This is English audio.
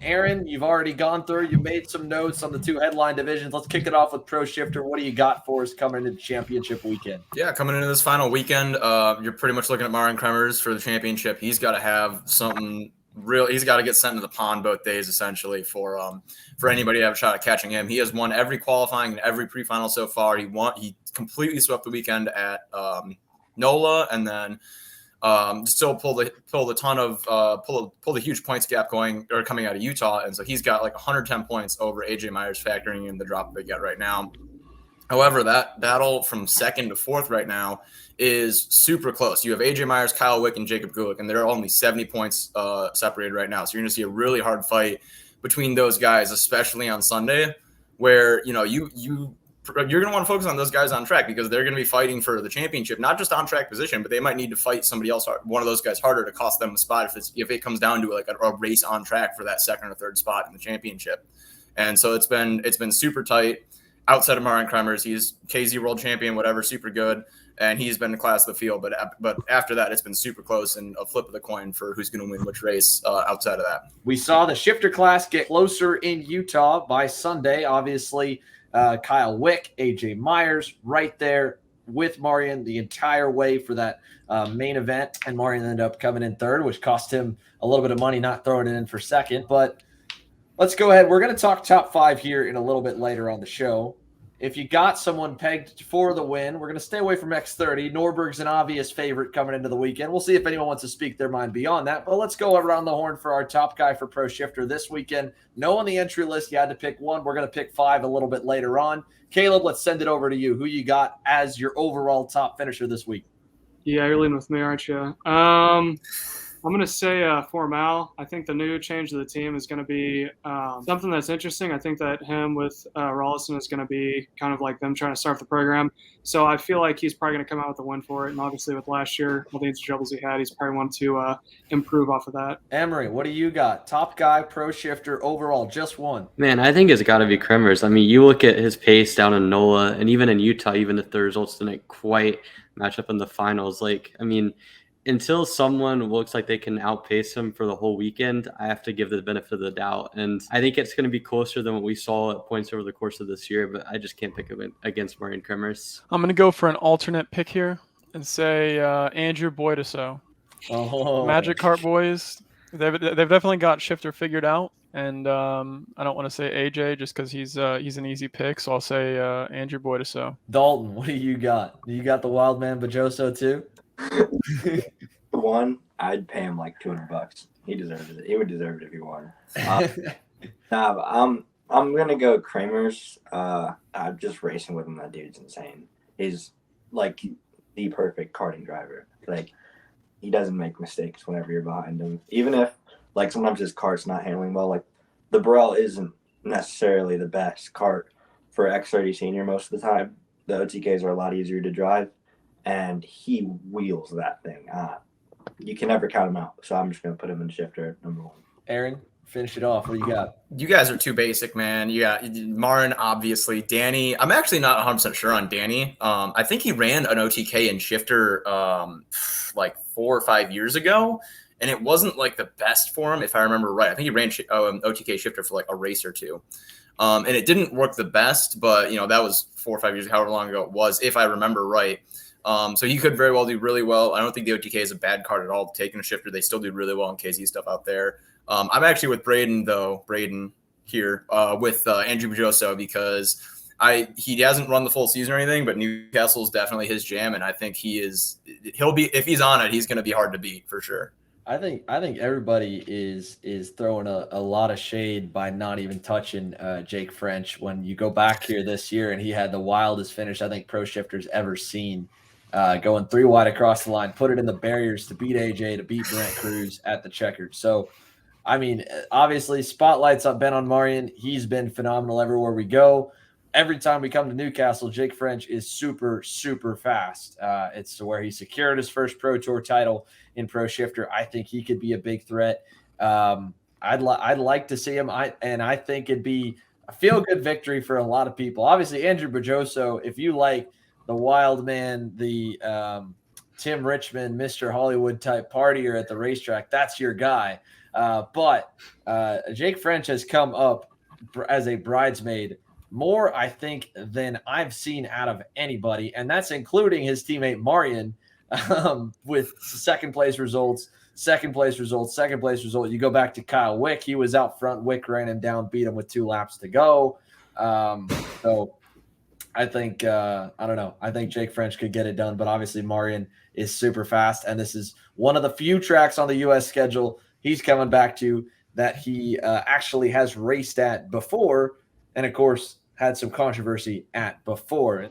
Aaron, you've already gone through. You made some notes on the two headline divisions. Let's kick it off with Pro Shifter. What do you got for us coming into the championship weekend? Yeah, coming into this final weekend, you're pretty much looking at Marijn Kremers for the championship. He's got to have something real. He's got to get sent to the pond both days, essentially, for anybody to have a shot at catching him. He has won every qualifying and every pre-final so far. He completely swept the weekend at NOLA, and then still pulled a huge points gap coming out of Utah, and so he's got like 110 points over AJ Myers, factoring in the drop they get right now. However, that battle from second to fourth right now is super close. You have AJ Myers, Kyle Wick, and Jacob Gulick, and they're only 70 points separated right now. So you're going to see a really hard fight between those guys, especially on Sunday, where you're going to want to focus on those guys on track because they're going to be fighting for the championship, not just on track position, but they might need to fight somebody else, one of those guys, harder to cost them a spot if it comes down to like a race on track for that second or third spot in the championship. And so it's been super tight. Outside of Marijn Kremers, he's KZ world champion, whatever, super good, and he's been the class of the field. But after that, it's been super close and a flip of the coin for who's going to win which race outside of that. We saw the shifter class get closer in Utah by Sunday. Obviously, Kyle Wick, AJ Myers right there with Marijn the entire way for that main event, and Marijn ended up coming in third, which cost him a little bit of money not throwing it in for second. But let's go ahead. We're going to talk top five here in a little bit later on the show. If you got someone pegged for the win, we're going to stay away from X30. Norberg's an obvious favorite coming into the weekend. We'll see if anyone wants to speak their mind beyond that. But let's go around the horn for our top guy for Pro Shifter this weekend. No on the entry list. You had to pick one. We're going to pick five a little bit later on. Caleb, let's send it over to you. Who you got as your overall top finisher this week? Yeah, you're leading with me, aren't you? I'm going to say Formal. I think the new change to the team is going to be something that's interesting. I think that him with Rollison is going to be kind of like them trying to start the program. So I feel like he's probably going to come out with a win for it. And obviously with last year, all the troubles he had, he's probably wanted to improve off of that. Emery, what do you got? Top guy, Pro Shifter, overall, just one. Man, I think it's got to be Kremers. I mean, you look at his pace down in NOLA and even in Utah, even if the results didn't quite match up in the finals. Until someone looks like they can outpace him for the whole weekend, I have to give the benefit of the doubt. And I think it's going to be closer than what we saw at points over the course of this year, but I just can't pick against Marijn Kremers. I'm going to go for an alternate pick here and say Andrew Boydeso. Oh. Magic Kart Boys, they've definitely got Shifter figured out. And I don't want to say AJ just because he's an easy pick, so I'll say Andrew Boydeso. Dalton, what do you got? You got the wild man Bajoso too? One, I'd pay him like $200. He deserves it. He would deserve it if he won. I'm gonna go Kremers. I'm just racing with him. That dude's insane. He's like the perfect karting driver. Like he doesn't make mistakes whenever you're behind him. Even if like sometimes his kart's not handling well. Like the Burrell isn't necessarily the best kart for X30 Senior most of the time. The OTKs are a lot easier to drive. And he wheels that thing. You can never count him out. So I'm just going to put him in shifter number one. Aaron, finish it off. What do you got? You guys are too basic, man. You got Marijn, obviously. Danny, I'm actually not 100% sure on Danny. I think he ran an OTK in shifter like 4 or 5 years ago. And it wasn't like the best for him, if I remember right. I think he ran OTK shifter for like a race or two. And it didn't work the best, but that was 4 or 5 years, however long ago it was, if I remember right. So he could very well do really well. I don't think the OTK is a bad card at all. Taking a shifter, they still do really well in KZ stuff out there. I'm actually with Braden here with Andrew Bajoso because he hasn't run the full season or anything, but Newcastle is definitely his jam, and I think he'll be if he's on it, he's going to be hard to beat for sure. I think everybody is throwing a lot of shade by not even touching Jake French. When you go back here this year, and he had the wildest finish I think Pro Shifter's ever seen. Going 3 wide across the line, put it in the barriers to beat AJ, to beat Brent Cruz at the checkered. So, I mean, obviously, spotlight's been on Marijn. He's been phenomenal everywhere we go. Every time we come to Newcastle, Jake French is super, super fast. It's to where he secured his first Pro Tour title in Pro Shifter. I think he could be a big threat. I'd like to see him. I think it'd be a feel-good victory for a lot of people. Obviously, Andrew Bajoso, if you like the wild man, the Tim Richmond, Mr. Hollywood type partier at the racetrack, that's your guy. But Jake French has come up as a bridesmaid more, I think, than I've seen out of anybody, and that's including his teammate Marijn with second place results. You go back to Kyle Wick. He was out front. Wick ran him down, beat him with 2 laps to go. So I think, I don't know. I think Jake French could get it done, but obviously Marijn is super fast. And this is one of the few tracks on the U.S. schedule he's coming back to that he actually has raced at before. And of course, had some controversy at before.